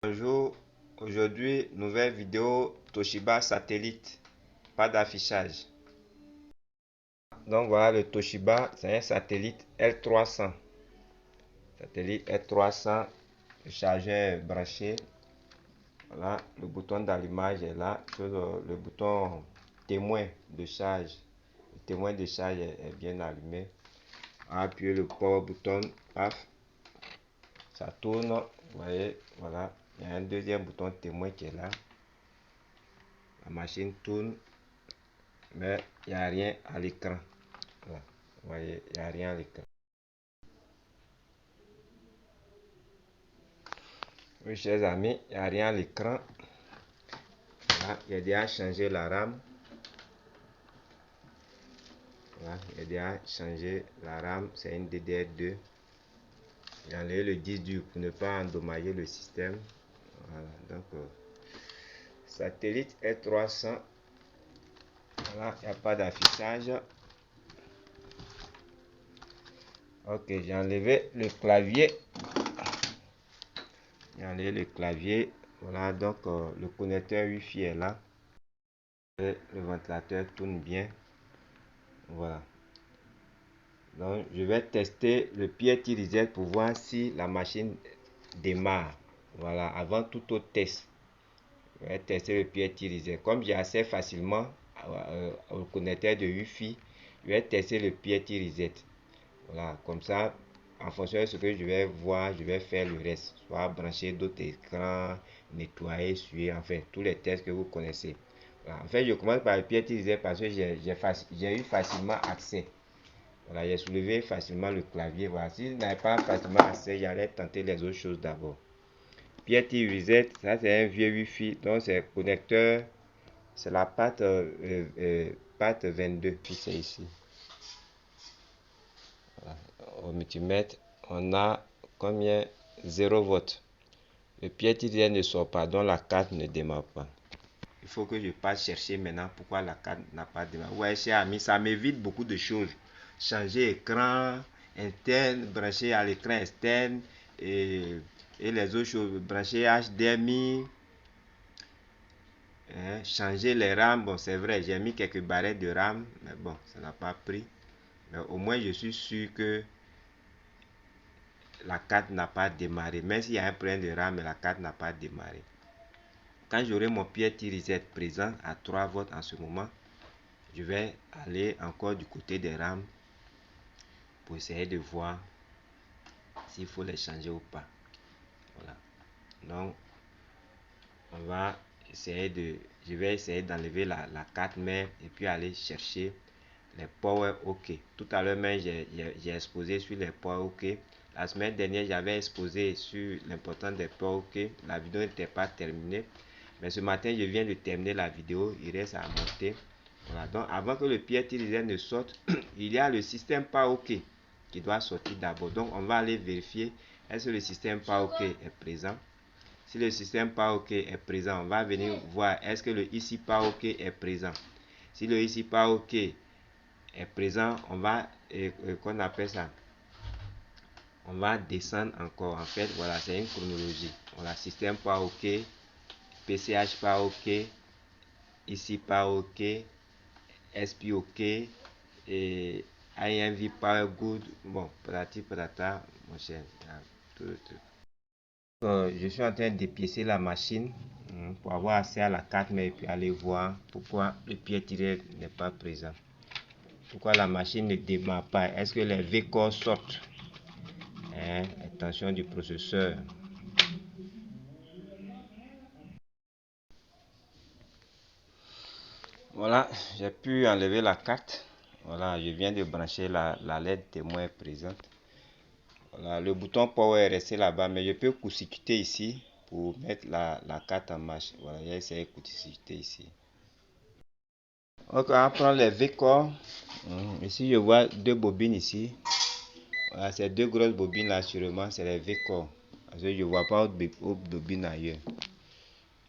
Bonjour, aujourd'hui nouvelle vidéo Toshiba satellite, pas d'affichage. Donc voilà le Toshiba, c'est un satellite L300. Satellite L300, le chargeur est branché. Voilà, le bouton d'allumage est là, le bouton témoin de charge. Le témoin de charge est bien allumé. Appuyez le power button, paf, ça tourne. Vous voyez, voilà, il y a un deuxième bouton témoin qui est là. La machine tourne, mais il n'y a rien à l'écran. Voilà. Vous voyez, il n'y a rien à l'écran. Oui, chers amis, il n'y a rien à l'écran. Voilà, j'ai déjà changé la RAM. Voilà, j'ai déjà changé la RAM, c'est une DDR2. J'ai enlevé le disque dur pour ne pas endommager le système. Voilà, donc satellite R300. Voilà, il n'y a pas d'affichage. Ok, j'ai enlevé le clavier. J'ai enlevé le clavier. Voilà, donc le connecteur Wi-Fi est là. Et le ventilateur tourne bien. Voilà. Donc, je vais tester le PLT reset pour voir si la machine démarre. Voilà, avant tout autre test. Je vais tester le PLT reset. Comme j'ai accès facilement au connecteur de Wi-Fi, je vais tester le PLT reset. Voilà, comme ça, en fonction de ce que je vais voir, je vais faire le reste. Soit brancher d'autres écrans, nettoyer, suivre, enfin, tous les tests que vous connaissez. Voilà. En fait, je commence par le PLT reset parce que j'ai eu facilement accès. Voilà, j'ai soulevé facilement le clavier. Voilà, si je n'avais pas facilement accès, j'allais tenter les autres choses d'abord. PLT reset, ça c'est un vieux Wi-Fi, donc c'est connecteur, c'est la patte 22. Puis c'est ici. Voilà. Au multimètre, on a combien? 0 volts. Le PLT reset ne sort pas, donc la carte ne démarre pas. Il faut que je passe chercher maintenant pourquoi la carte n'a pas démarré. Ouais, cher ami, ça m'évite beaucoup de choses. Changer écran interne, brancher à l'écran externe et les autres choses. Brancher HDMI, changer les RAM. Bon, c'est vrai, j'ai mis quelques barrettes de RAM, mais bon, ça n'a pas pris. Mais au moins, je suis sûr que la carte n'a pas démarré. Même s'il y a un problème de RAM, mais la carte n'a pas démarré. Quand j'aurai mon PLT reset présent à 3 volts en ce moment, je vais aller encore du côté des RAM pour essayer de voir s'il faut les changer ou pas. Voilà. Donc, on va essayer je vais essayer d'enlever la carte mère et puis aller chercher les power OK. Tout à l'heure même, j'ai exposé sur les power OK. La semaine dernière, j'avais exposé sur l'importance des power OK. La vidéo n'était pas terminée. Mais ce matin, je viens de terminer la vidéo. Il reste à monter. Voilà. Donc, avant que le PLT reset ne sorte, il y a le système power OK qui doit sortir d'abord. Donc, on va aller vérifier est-ce que le système power OK est présent. Si le système power OK est présent, on va venir voir est-ce que le ici power OK est présent. Si le ici power OK est présent, on va, qu'on appelle ça, on va descendre encore. En fait, voilà, c'est une chronologie. Voilà, système pas OK, PCH pas OK, ici pas OK, SP OK, et IMV pas good. Bon, patati patata, mon cher, tout le truc. Je suis en train d'épicer la machine pour avoir accès à la carte, mais puis aller voir pourquoi le pied tiré n'est pas présent. Pourquoi la machine ne démarre pas? Est-ce que les V-corps sortent? Attention du processeur. Voilà, j'ai pu enlever la carte. Voilà, je viens de brancher la LED témoin présente. Voilà, le bouton power est resté là-bas, mais je peux court-circuiter ici pour mettre la carte en marche. Voilà, j'ai essayé de court-circuiter ici. Donc, on va prendre les V-corps. Ici, je vois deux bobines ici. Voilà, ces deux grosses bobines là, sûrement, c'est les V-corps. Parce que je ne vois pas autre bobine ailleurs.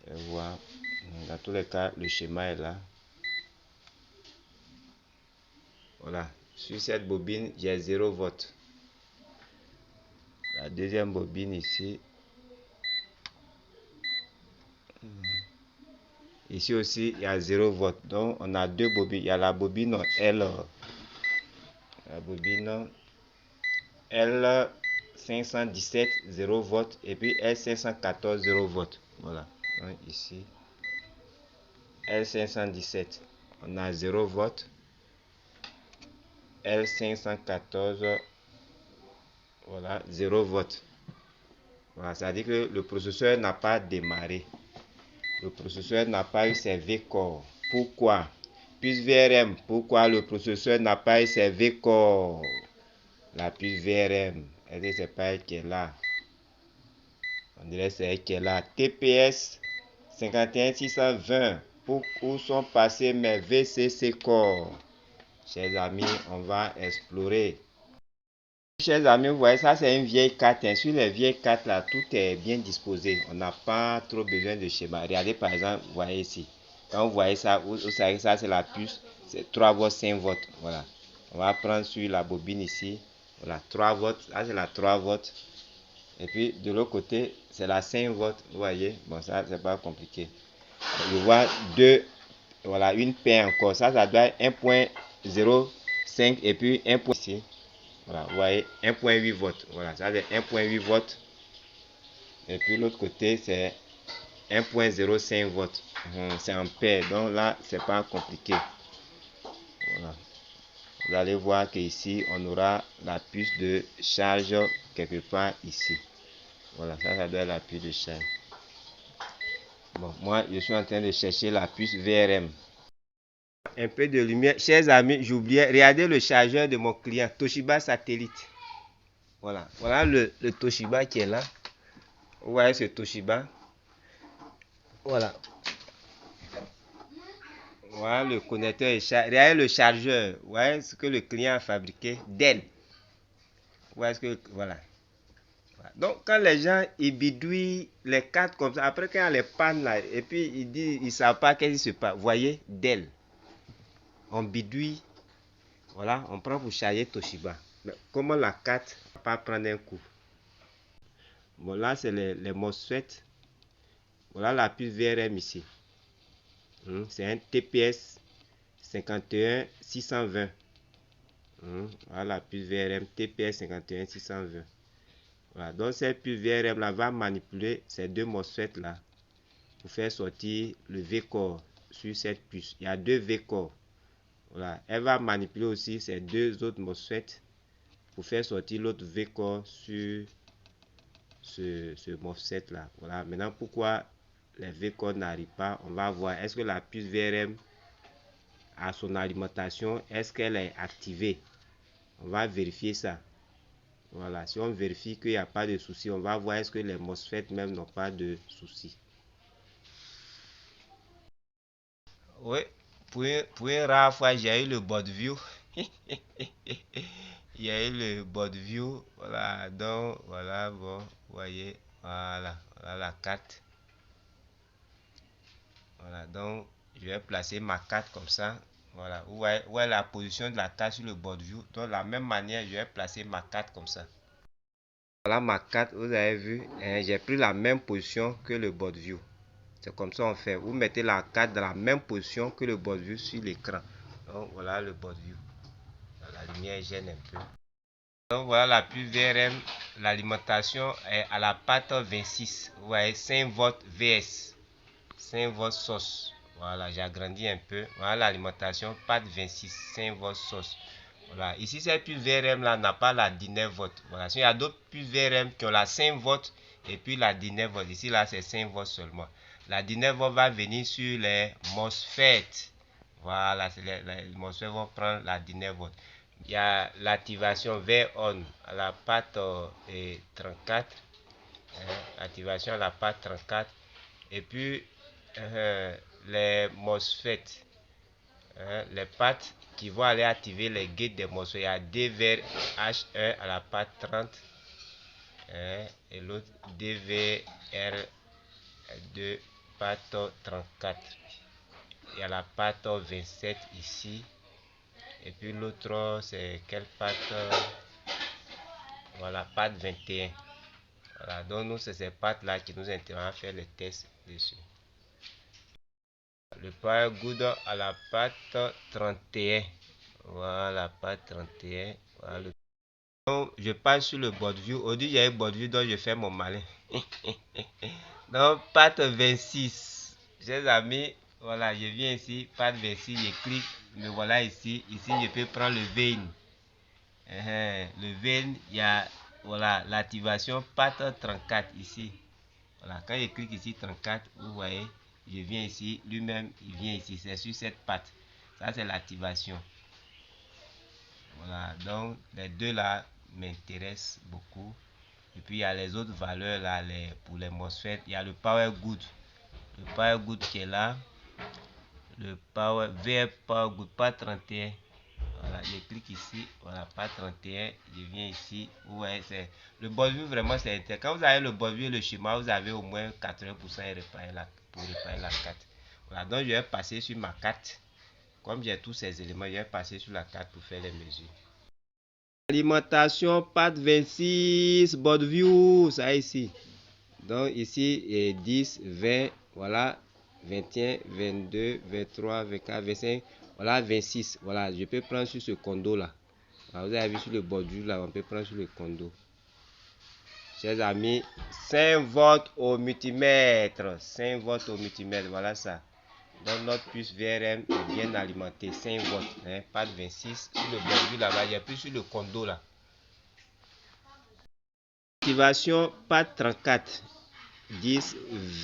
Je vois. Dans tous les cas, le schéma est là. Voilà. Sur cette bobine, j'ai 0 volt. La deuxième bobine ici, Ici aussi, il y a 0 volt. Donc, on a deux bobines. Il y a la bobine L517 0 volt et puis L514 0 volt. Voilà. Donc, ici, L517, on a 0 volt. L514, voilà, 0 volt. Voilà, ça veut dire que le processeur n'a pas démarré. Le processeur n'a pas eu ses V-corps. Pourquoi? Puce VRM. Pourquoi le processeur n'a pas eu ses V-corps? La puce VRM. Est-ce que c'est pas elle qui est là? On dirait que c'est elle qui est là. TPS 51620. Où sont passés mes VCC corps? Chers amis, on va explorer. Chers amis, vous voyez, ça c'est une vieille carte. Sur les vieilles cartes là, tout est bien disposé. On n'a pas trop besoin de schéma. Regardez par exemple, vous voyez ici. Quand vous voyez ça, vous savez que ça c'est la puce. C'est 3 volts, 5 volts. Voilà. On va prendre sur la bobine ici. Voilà, 3 volts. Là c'est la 3 volts. Et puis de l'autre côté, c'est la 5 volts. Vous voyez. Bon, ça c'est pas compliqué. Je vois deux. Voilà, une paire encore. Ça doit être 1.05 et puis 1. Ici. Voilà, vous voyez, 1.8 volts. Voilà, ça c'est 1.8 volts. Et puis l'autre côté, c'est 1.05 volts. C'est en paire. Donc là, c'est pas compliqué. Voilà. Vous allez voir qu'ici, on aura la puce de charge quelque part ici. Voilà, ça doit être la puce de charge. Bon, moi, je suis en train de chercher la puce VRM. Un peu de lumière. Chers amis, j'oubliais, regardez le chargeur de mon client, Toshiba Satellite. Voilà, voilà le Toshiba qui est là. Vous voyez ce Toshiba. Voilà. Voilà le connecteur et regardez le chargeur. Vous voyez ce que le client a fabriqué. Dell. Voilà ce que. Voilà. Donc quand les gens ils bidouillent les cartes comme ça, après quand il y a les pannes là, et puis ils disent ils ne savent pas qu'est-ce qui se passe. Vous voyez, Dell. On bidouille. Voilà, on prend pour charger Toshiba. Mais comment la carte ne va pas prendre un coup? Bon là c'est les MOSFET. Voilà la puce VRM ici. C'est un TPS 51620. Voilà la puce VRM TPS 51620. Voilà, donc cette puce VRM là va manipuler ces deux MOSFET là pour faire sortir le V-core sur cette puce. Il y a deux V-core. Voilà, elle va manipuler aussi ces deux autres MOSFET pour faire sortir l'autre V-core sur ce MOSFET là. Voilà, maintenant pourquoi les V-core n'arrivent pas, on va voir. Est-ce que la puce VRM à son alimentation, est-ce qu'elle est activée? On va vérifier ça. Voilà, si on vérifie qu'il n'y a pas de souci, on va voir est-ce que les MOSFET même n'ont pas de souci. Oui, pour une rare fois, j'ai eu le board view. Il y a eu le board view. Voilà, donc voilà, bon, vous voyez, voilà, voilà la carte. Voilà, donc je vais placer ma carte comme ça. Voilà, où est la position de la carte sur le board view. Donc de la même manière, je vais placer ma carte comme ça. Voilà ma carte, vous avez vu, j'ai pris la même position que le board view. C'est comme ça on fait. Vous mettez la carte dans la même position que le board view sur l'écran. Donc voilà le board view. La lumière gêne un peu. Donc voilà la puce VRM. L'alimentation est à la pâte 26. Vous voyez 5 volts VS. 5 volts source. Voilà, j'ai agrandi un peu. Voilà l'alimentation pâte 26. 5 volts source. Voilà, ici cette puce VRM là n'a pas la 19 volts. Voilà, il y a d'autres puces VRM qui ont la 5 volts et puis la 19 volts. Ici là c'est 5 volts seulement. La 19 volts va venir sur les MOSFET. Voilà, les MOSFET vont prendre la 19 volts. Il y a l'activation V-ON à la pâte 34. Activation à la pâte 34. Et puis les MOSFET. Les pattes qui vont aller activer les gates des MOSFET. Il y a DVR-H1 à la patte 30 et l'autre DVR2 patte 34. Il y a la patte 27 ici. Et puis l'autre c'est quelle patte? Voilà, patte 21. Voilà, donc nous c'est ces pattes là qui nous intéressent à faire les tests dessus. Le Power Good à la pâte 31. Voilà, pâte 31. Voilà. Donc, je passe sur le board view. Aujourd'hui, j'ai un board view donc je fais mon malin. Donc, pâte 26. Chers amis, voilà, je viens ici, pâte 26, je clique. Me voilà ici. Ici, je peux prendre le vein. Le vein, il y a voilà, l'activation pâte 34 ici. Voilà, quand je clique ici 34, vous voyez, je viens ici, lui-même, il vient ici, c'est sur cette patte. Ça, c'est l'activation. Voilà, donc les deux là m'intéressent beaucoup. Et puis il y a les autres valeurs là, pour les MOSFET. Il y a le Power Good. Le Power Good qui est là. Le Power VR Power Good, pas 31. Voilà, je clique ici, voilà, pas 31, je viens ici, vous voyez, c'est le board view vraiment c'est intéressant. Quand vous avez le board view et le schéma, vous avez au moins 80% pour réparer la carte. Voilà, donc je vais passer sur ma carte. Comme j'ai tous ces éléments, je vais passer sur la carte pour faire les mesures. Alimentation, pâte 26, board view, ça ici. Donc ici, 10, 20, voilà, 21, 22, 23, 24, 25, voilà, 26. Voilà, je peux prendre sur ce condo là. Voilà, vous avez vu sur le bordure là, on peut prendre sur le condo. Chers amis, 5 volts au multimètre. 5 volts au multimètre, voilà ça. Donc notre puce VRM est bien alimentée, 5 volts, hein, pas de 26. Sur le bordure là-bas, il y a plus sur le condo là. Activation, pas 34. 10,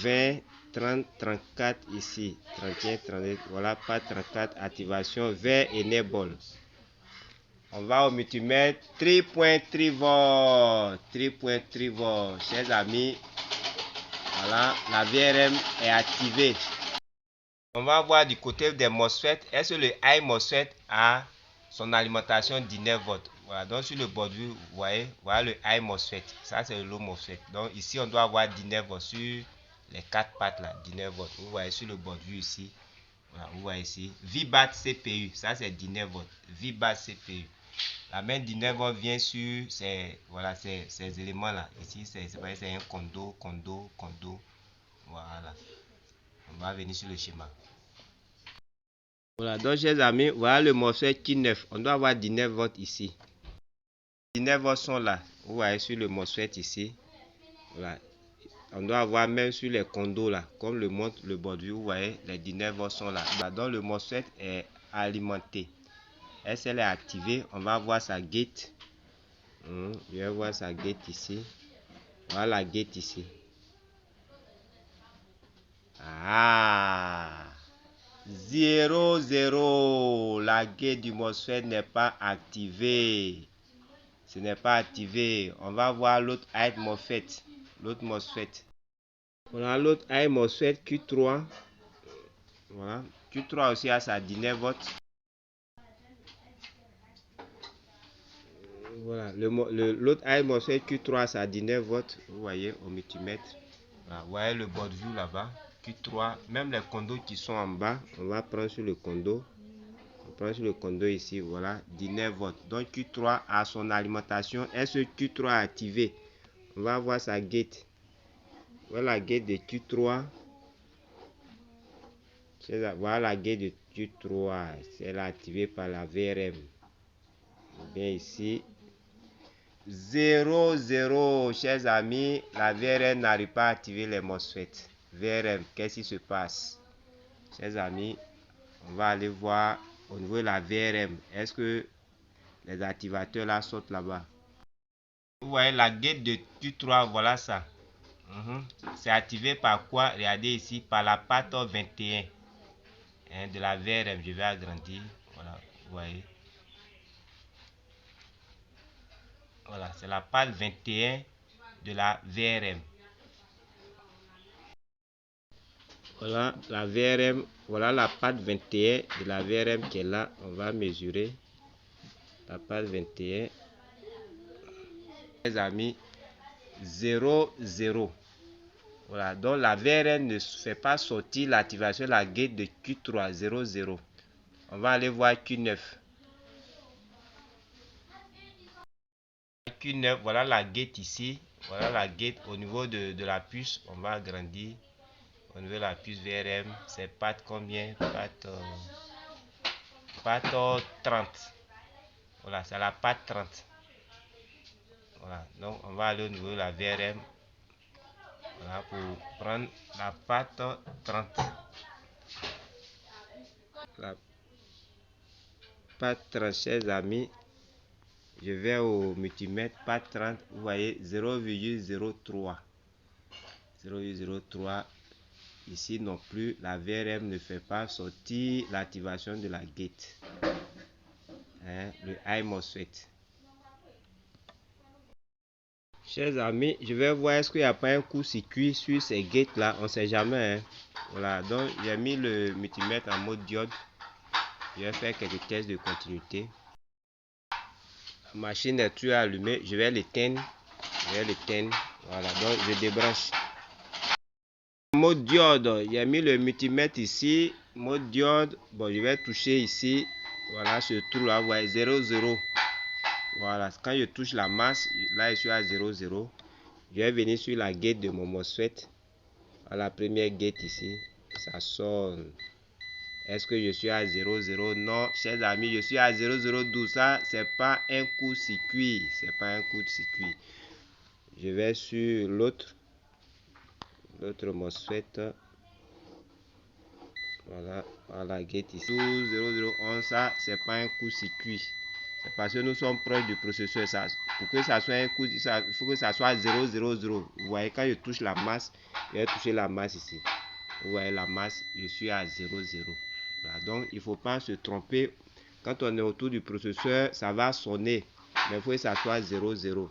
20, 30, 34 ici, 31, 32, voilà, pas 34, activation vert enable. On va au multimètre 3.3 volts, 3.3 volts, chers amis, voilà, la VRM est activée. On va voir du côté des MOSFET, est-ce que le high MOSFET a son alimentation 19 volts. Voilà, donc sur le bord, vous voyez, voilà le high MOSFET, ça c'est le low MOSFET. Donc ici on doit avoir 19 volts sur les 4 pattes là, 19 volts. Vous voyez sur le bord ici, voilà, vous voyez ici, VBAT CPU, ça c'est 19 volts, VBAT CPU. La main 19 volts vient sur ces, voilà, ces éléments là, ici c'est un condo, voilà. On va venir sur le schéma. Voilà, donc chers amis, voilà le MOSFET qui 9. On doit avoir 19 volts ici. 19 volts sont là. Vous voyez sur le MOSFET ici. Voilà. On doit avoir même sur les condos là. Comme le montre le bordure, vous voyez, les 19 volts sont là. Donc le MOSFET est alimenté. Est-ce qu'elle est activée? On va voir sa gate. Je vais voir sa gate ici. Voilà la gate ici. Ah! 0, 0. La gate du MOSFET n'est pas activée. Ce n'est pas activé. On va voir l'autre high MOSFET. L'autre MOSFET. Voilà l'autre high MOSFET Q3. Voilà. Q3 aussi a sa 19 volts. Voilà. L'autre high MOSFET Q3 a sa 19 volts. Vous voyez au multimètre. Voilà. Vous voyez le board view là-bas. Q3. Même les condos qui sont en bas. On va prendre sur le condo. On prend sur le condo ici. Voilà. 19 volts. Donc Q3 a son alimentation. Est-ce que Q3 est activé? On va voir sa gate. Voilà la gate de Q3. Voilà la gate de Q3. C'est activée par la VRM. Bien ici. 0, 0. Chers amis, la VRM n'arrive pas à activer les MOSFET. VRM, qu'est-ce qui se passe? Chers amis, on va aller voir au niveau de la VRM. Est-ce que les activateurs là sautent là-bas? Vous voyez la gate de Q3, voilà ça. C'est activé par quoi? Regardez ici, par la patte 21 de la VRM. Je vais agrandir. Voilà, vous voyez. Voilà, c'est la patte 21 de la VRM. Voilà la VRM, voilà la patte 21 de la VRM qui est là. On va mesurer la patte 21. Les amis, 0, 0. Voilà, donc la VRM ne fait pas sortir l'activation de la gate de Q3, 0, 0. On va aller voir Q9. Q9, voilà la gate ici. Voilà la gate au niveau de la puce. On va agrandir. au niveau de la puce VRM, c'est patte combien? Patte 30. Voilà, c'est la patte 30. Voilà, donc on va aller au niveau de la VRM. Voilà, pour prendre la patte 30. La patte 30, chers amis. Je vais au multimètre, patte 30. Vous voyez 0,03. 0,03. Ici non plus, la VRM ne fait pas sortir l'activation de la gate. Le high MOSFET. Chers amis, je vais voir est-ce qu'il n'y a pas un court-circuit sur ces gates là. On ne sait jamais. Voilà, donc j'ai mis le multimètre en mode diode. Je vais faire quelques tests de continuité. La machine est toujours allumée. Je vais l'éteindre. Voilà, donc je débranche. Mode diode, j'ai mis le multimètre ici. Mode diode, bon, je vais toucher ici. Voilà, ce trou là, vous voyez 0, 0. Voilà, quand je touche la masse, là je suis à 0, 0. Je vais venir sur la gate de mon MOSFET. À la première gate ici, ça sonne. Est-ce que je suis à 0, 0? Non, chers amis, je suis à 0, 0, 12. Ça, c'est pas un court-circuit. C'est pas un court-circuit. Je vais sur l'autre MOSFET. Voilà, à la gate ici. 0011, ça, c'est pas un court-circuit. C'est parce que nous sommes proches du processeur. Ça, pour que ça soit un coup, il faut que ça soit 0, 0, 0. Vous voyez, quand je touche la masse, je vais toucher la masse ici. Vous voyez la masse, je suis à 0, 0. Voilà, donc, il ne faut pas se tromper. Quand on est autour du processeur, ça va sonner. Mais il faut que ça soit 0, 0.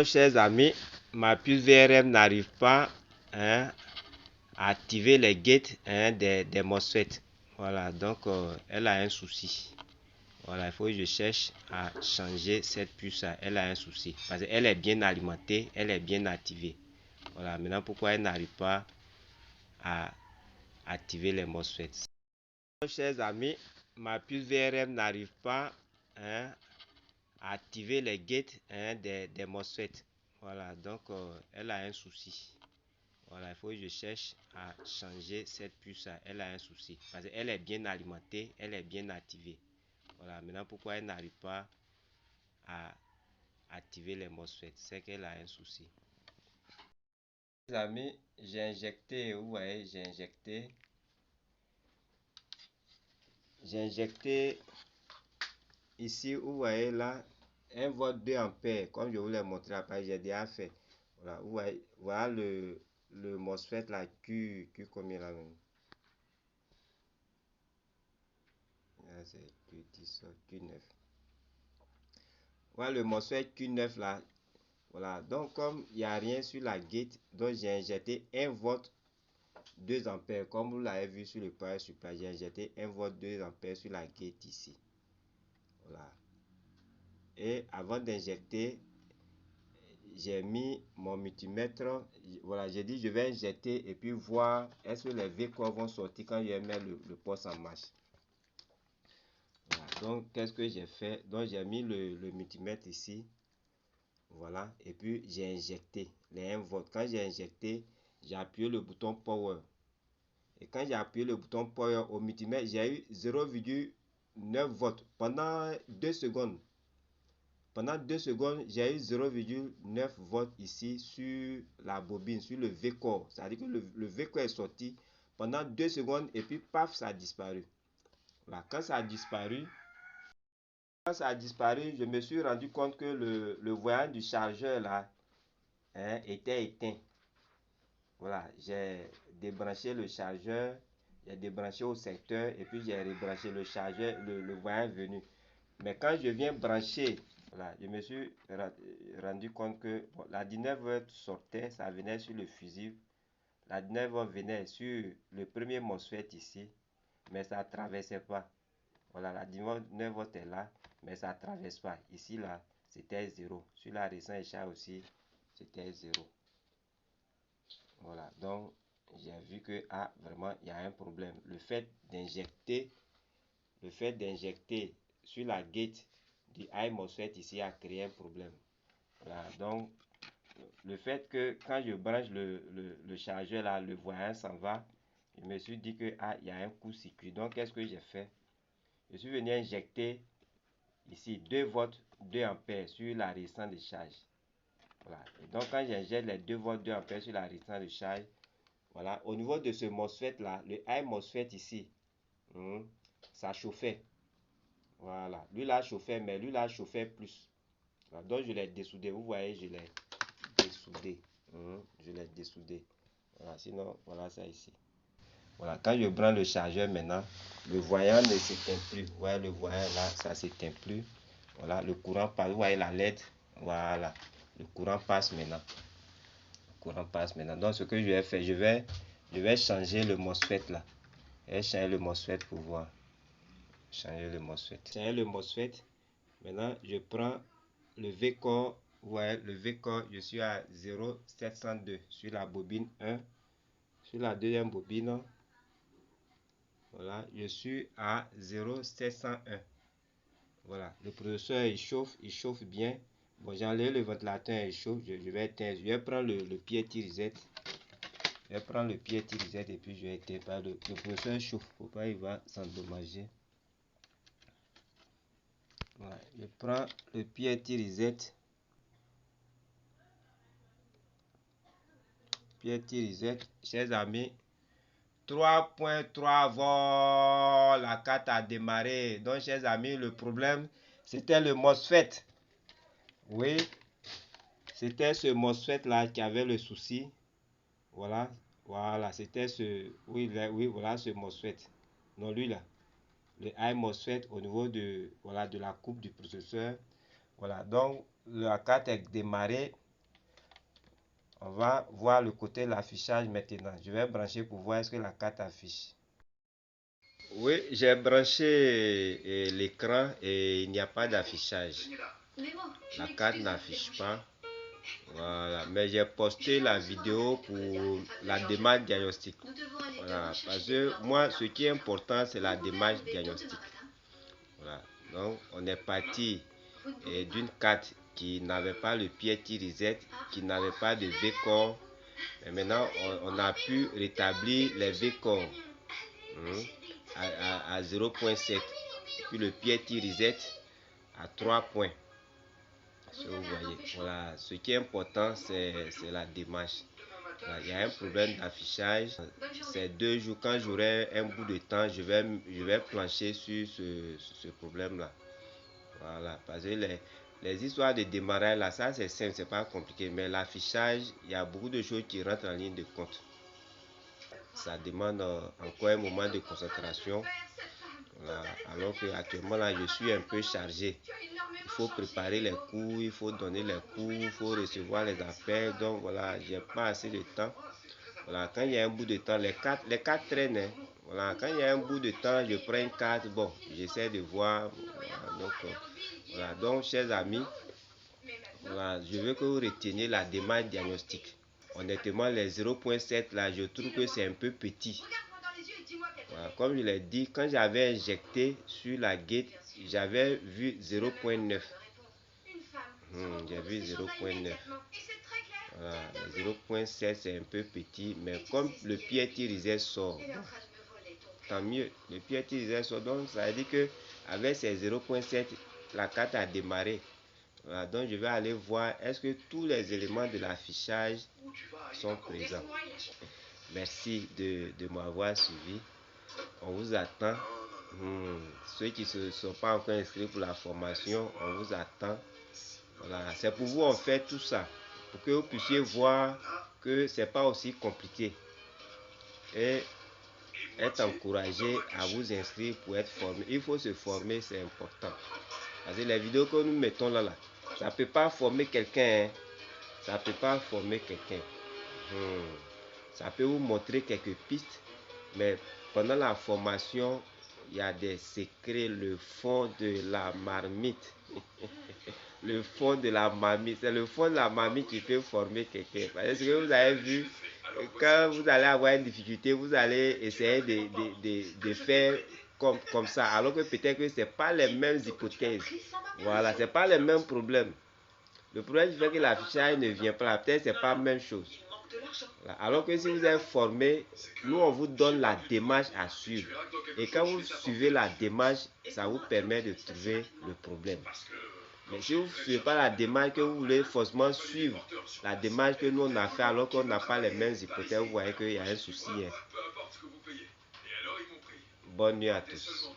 Chers amis, ma puce VRM n'arrive pas à activer les gates des MOSFET. Voilà, donc elle a un souci. Voilà, il faut que je cherche à changer cette puce. Elle a un souci. Parce qu'elle est bien alimentée, elle est bien activée. Voilà, maintenant pourquoi elle n'arrive pas à activer les MOSFET. Chers amis, ma puce VRM n'arrive pas à activer les gates des MOSFET. Voilà, donc elle a un souci. Voilà, il faut que je cherche à changer cette puce. Elle a un souci. Parce qu'elle est bien alimentée, elle est bien activée. Voilà, maintenant pourquoi elle n'arrive pas à activer les MOSFET, c'est qu'elle a un souci. Les amis, j'ai injecté, vous voyez, j'ai injecté ici, vous voyez là, 1 volt 2 ampères, comme je vous l'ai montré après, j'ai déjà fait. Voilà, vous voyez, voilà le MOSFET là, Q combien là même? C'est Q10, Q9. Voilà le MOSFET Q9 là. Voilà, donc comme il n'y a rien sur la gate, donc j'ai injecté 1 volt 2 ampères. Comme vous l'avez vu sur le power supply, j'ai injecté 1 volt 2 ampères sur la gate ici. Voilà. Et avant d'injecter, j'ai mis mon multimètre. Voilà, j'ai dit je vais injecter et puis voir est-ce que les V-corps vont sortir quand je vais mettre le poste en marche. Voilà, donc qu'est-ce que j'ai fait? Donc j'ai mis le multimètre ici. Voilà, et puis j'ai injecté les 1 volt. Quand j'ai injecté, j'ai appuyé le bouton power. Et quand j'ai appuyé le bouton power au multimètre, j'ai eu 0,9 volts pendant 2 secondes. Pendant 2 secondes, j'ai eu 0,9 volts ici sur la bobine, sur le V-core. C'est-à-dire que le V-core est sorti pendant 2 secondes et puis paf, ça a disparu. Voilà, quand ça a disparu, je me suis rendu compte que le voyant du chargeur là était éteint. Voilà, j'ai débranché le chargeur, j'ai débranché au secteur et puis j'ai rebranché le chargeur, le voyant est venu. Mais quand je viens brancher, voilà, je me suis rendu compte que bon, la 19 V sortait, ça venait sur le fusible. La 19 V venait sur le premier MOSFET ici, mais ça ne traversait pas. Voilà, la 19 V est là, mais ça ne traverse pas. Ici, là, c'était 0. Sur la récente écharpe aussi, c'était 0. Voilà, donc j'ai vu que vraiment il y a un problème. Le fait d'injecter sur la gate du high MOSFET ici a créé un problème. Voilà, donc le fait que quand je branche le chargeur là, le voyant s'en va, je me suis dit que il y a un court-circuit. Donc qu'est-ce que j'ai fait? Je suis venu injecter ici 2 volts 2 ampères sur la résistance de charge. Voilà. Et donc quand j'injecte les 2 volts 2 ampères sur la résistance de charge, voilà, au niveau de ce MOSFET là, le high MOSFET ici, ça chauffait. Voilà, lui là chauffait, mais lui là chauffait plus. Voilà. Donc je l'ai dessoudé, vous voyez, je l'ai dessoudé. Je l'ai dessoudé. Voilà, sinon, voilà ça ici. Voilà, quand je branche le chargeur maintenant, le voyant ne s'éteint plus. Vous voyez le voyant là, ça ne s'éteint plus. Voilà, le courant passe. Vous voyez la LED. Voilà, le courant passe maintenant. Le courant passe maintenant. Donc ce que je vais faire, je vais changer le MOSFET là. Je vais changer le MOSFET pour voir. Changer le MOSFET. Changer le MOSFET. Maintenant, je prends le V-Core. Vous voyez, le V-Core, je suis à 0,702 sur la bobine 1. Sur la deuxième bobine, voilà, je suis à 0,701. Voilà, le processeur il chauffe bien. Bon, j'enlève le ventilateur, il chauffe, je vais éteindre. Je vais prendre le PIETY reset. Je vais prendre le PIETY reset et puis je vais éteindre. Le processeur chauffe, faut pas il va s'endommager. Voilà, je prends le PIETY reset. PIETY reset, chers amis. 3.3 volts, la carte a démarré. Donc, chers amis, le problème, c'était le MOSFET. Oui, c'était ce MOSFET là qui avait le souci. Voilà, voilà, c'était ce, oui, voilà ce MOSFET. Non, lui là, le high MOSFET au niveau de, voilà, de la coupe du processeur. Voilà, donc la carte est démarrée. On va voir le côté de l'affichage maintenant. Je vais brancher pour voir est-ce que la carte affiche. Oui, j'ai branché l'écran et il n'y a pas d'affichage. La carte n'affiche pas. Voilà, mais j'ai posté la vidéo pour la démarche diagnostique. Voilà, parce que moi, ce qui est important, c'est la démarche diagnostique. Voilà, donc on est parti d'une carte qui n'avait pas le PIETY reset, qui n'avait pas de V-Core. Et maintenant, on a pu rétablir les V-Core à 0.7. Puis le PIETY reset à 3 points. Vous voyez, voilà, ce qui est important, c'est la démarche. Voilà, il y a un problème d'affichage. Ces 2 jours, quand j'aurai un bout de temps, je vais plancher sur ce problème-là. Voilà, parce que les histoires de démarrage, là, ça c'est simple, c'est pas compliqué. Mais l'affichage, il y a beaucoup de choses qui rentrent en ligne de compte. Ça demande encore un moment de concentration. Voilà, alors que actuellement là, je suis un peu chargé. Il faut préparer les cours, il faut donner les cours, il faut recevoir les appels. Donc voilà, j'ai pas assez de temps. Voilà, quand il y a un bout de temps, les cartes traînent. Hein. Voilà, quand il y a un bout de temps, je prends une carte. Bon, j'essaie de voir. Voilà, donc chers amis, voilà, je veux que vous reteniez la démarche diagnostique. Honnêtement, les 0.7 là, je trouve que c'est un peu petit. Voilà, comme je l'ai dit, quand j'avais injecté sur la gate, j'avais vu 0.9. J'ai vu 0.9. Voilà, 0.7 c'est un peu petit, mais comme le PIETY reset sort, tant mieux. Le PIETY reset sort, donc ça veut dire que avec ces 0.7, la carte a démarré. Voilà, donc je vais aller voir est-ce que tous les éléments de l'affichage sont présents. Merci de m'avoir suivi. On vous attend. Ceux qui ne sont pas encore inscrits pour la formation, on vous attend. Voilà, c'est pour vous on fait tout ça, pour que vous puissiez voir que c'est pas aussi compliqué et être encouragé à vous inscrire pour être formé. Il faut se former, c'est important. Parce que les vidéos que nous mettons là, ça peut pas former quelqu'un. Ça peut pas former quelqu'un. Ça peut vous montrer quelques pistes, mais pendant la formation, il y a des secrets, le fond de la marmite. Le fond de la marmite, c'est le fond de la marmite qui peut former quelqu'un. Parce que vous avez vu, quand vous allez avoir une difficulté, vous allez essayer de faire comme ça, alors que peut-être que ce n'est pas les mêmes hypothèses. Voilà, ce n'est pas les mêmes problèmes. Le problème qui fait que l'affichage ne vient pas, peut-être c'est pas la même chose. Alors que si vous êtes formé, nous on vous donne la démarche à suivre. Et quand vous suivez la démarche, ça vous permet de trouver le problème. Mais si vous ne suivez pas la démarche, que vous voulez forcément suivre la démarche que nous on a fait alors qu'on n'a pas les mêmes hypothèses, vous voyez qu'il y a un souci. Bonne nuit à tous.